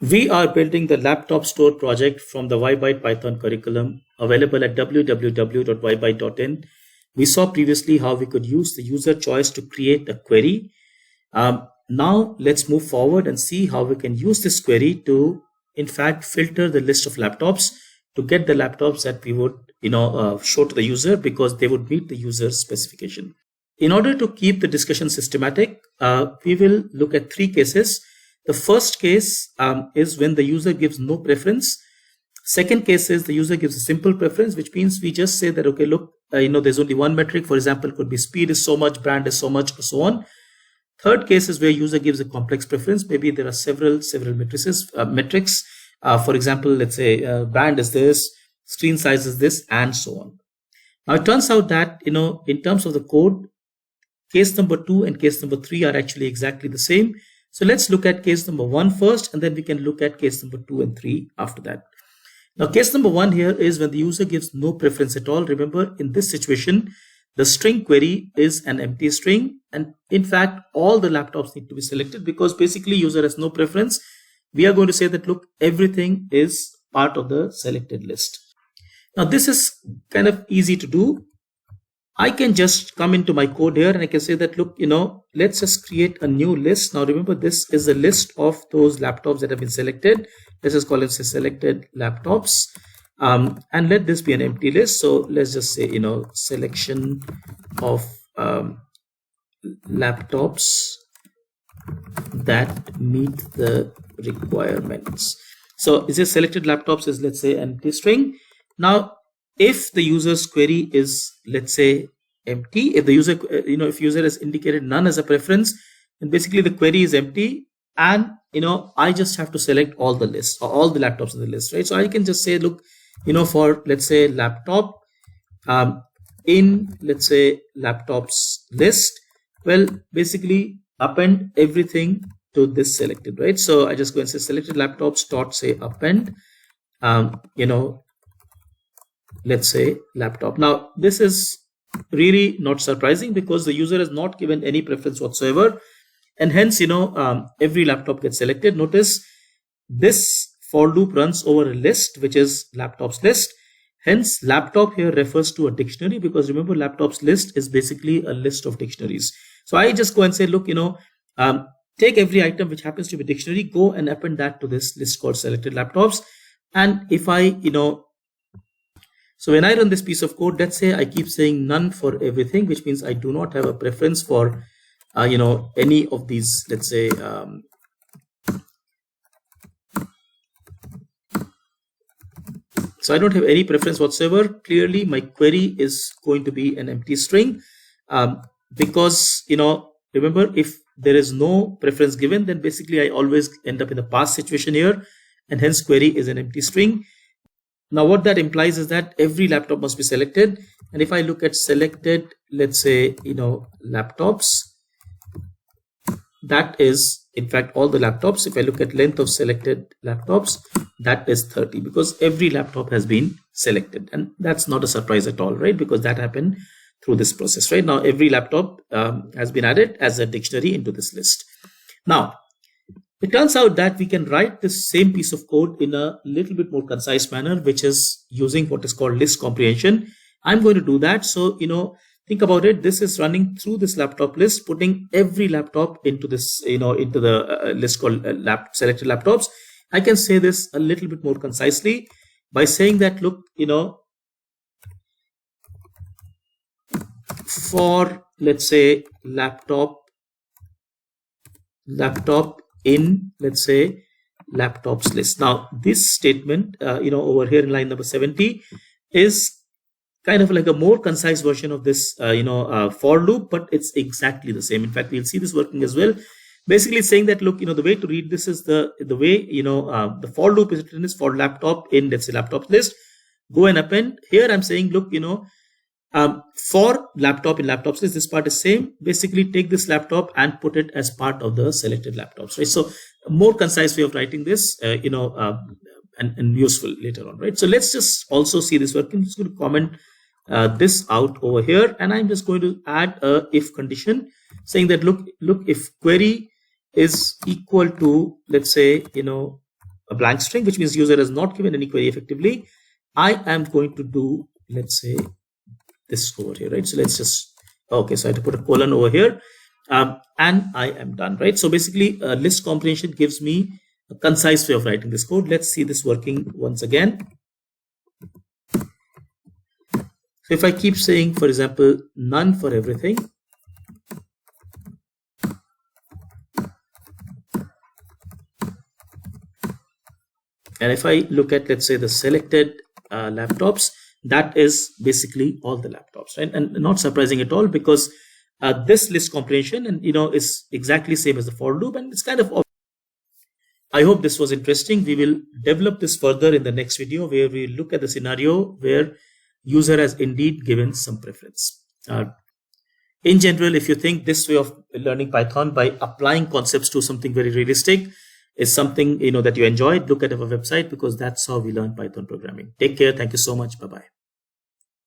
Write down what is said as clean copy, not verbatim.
We are building the laptop store project from the YByte Python curriculum available at www.ybyte.in. We saw previously how we could use the user choice to create a query. Now let's move forward and see how we can use this query to, in fact, filter the list of laptops to get the laptops that we would, show to the user because they would meet the user's specification. In order to keep the discussion systematic, we will look at three cases. The first case is when the user gives no preference. Second case is the user gives a simple preference, which means we just say that, okay, look, there's only one metric. For example, it could be speed is so much, brand is so much, or so on. Third case is where user gives a complex preference. Maybe there are several metrics. For example, let's say brand is this, screen size is this, and so on. Now it turns out that, in terms of the code, case number 2 and case number 3 are actually exactly the same. So let's look at case number 1 first, and then we can look at case number 2 and 3 after that. Now, case number 1 here is when the user gives no preference at all. Remember, in this situation, the string query is an empty string. And in fact, all the laptops need to be selected because basically user has no preference. We are going to say that, look, everything is part of the selected list. Now, this is kind of easy to do. I can just come into my code here and I can say that, look, let's just create a new list. Now, remember, this is a list of those laptops that have been selected. Let's just call it selected laptops. And let this be an empty list. So let's just say, selection of laptops that meet the requirements. So is this selected laptops is, let's say, an empty string. Now, if the user's query is, let's say, empty, if the user, if user has indicated none as a preference, then basically the query is empty. And, I just have to select all the list or all the laptops in the list, right? So I can just say, look, for, let's say, laptop in, let's say, laptops list, well, basically append everything to this selected, right? So I just go and say selected laptops dot say append, let's say laptop. Now, this is really not surprising because the user has not given any preference whatsoever. And hence, every laptop gets selected. Notice this for loop runs over a list, which is laptops list. Hence, laptop here refers to a dictionary because remember, laptops list is basically a list of dictionaries. So I just go and say, look, take every item which happens to be dictionary, go and append that to this list called selected laptops. And if I, so when I run this piece of code, let's say I keep saying none for everything, which means I do not have a preference for, any of these, let's say, so I don't have any preference whatsoever. Clearly, my query is going to be an empty string because, remember, if there is no preference given, then basically I always end up in the past situation here, and hence query is an empty string. Now, what that implies is that every laptop must be selected. And if I look at selected, let's say, laptops, that is, in fact, all the laptops. If I look at length of selected laptops, that is 30 because every laptop has been selected. And that's not a surprise at all, right? Because that happened through this process, right? Now, every laptop has been added as a dictionary into this list. Now, it turns out that we can write this same piece of code in a little bit more concise manner, which is using what is called list comprehension. I'm going to do that. So, think about it. This is running through this laptop list, putting every laptop into this, into the list called selected laptops. I can say this a little bit more concisely by saying that, look, for, let's say, laptop in, let's say, laptops list. Now, this statement, over here in line number 70 is kind of like a more concise version of this, for loop, but it's exactly the same. In fact, we'll see this working as well. Basically saying that, look, the way to read this is the way, the for loop is written is for laptop in, let's say, laptop list. Go and append. Here I'm saying, look, for laptop in laptops list, this part is same. Basically take this laptop and put it as part of the selected laptops, right? So a more concise way of writing this, and useful later on, right? So let's just also see this working. I'm just going to comment this out over here, and I'm just going to add a if condition saying that, look, if query is equal to, let's say, a blank string, which means user has not given any query effectively. I am going to do, let's say, this over here, right? So let's just, okay, so I have to put a colon over here, and I am done, right? So basically, list comprehension gives me a concise way of writing this code. Let's see this working once again. So if I keep saying, for example, none for everything, and if I look at, let's say, the selected laptops, that is basically all the laptops, right? And not surprising at all, because this list comprehension and is exactly same as the for loop, and it's kind of. I hope this was interesting. We will develop this further in the next video, where we look at the scenario where user has indeed given some preference. In general, if you think this way of learning Python by applying concepts to something very realistic is something that you enjoyed, look at our website, because that's how we learn Python programming. Take care. Thank you so much. Bye-bye.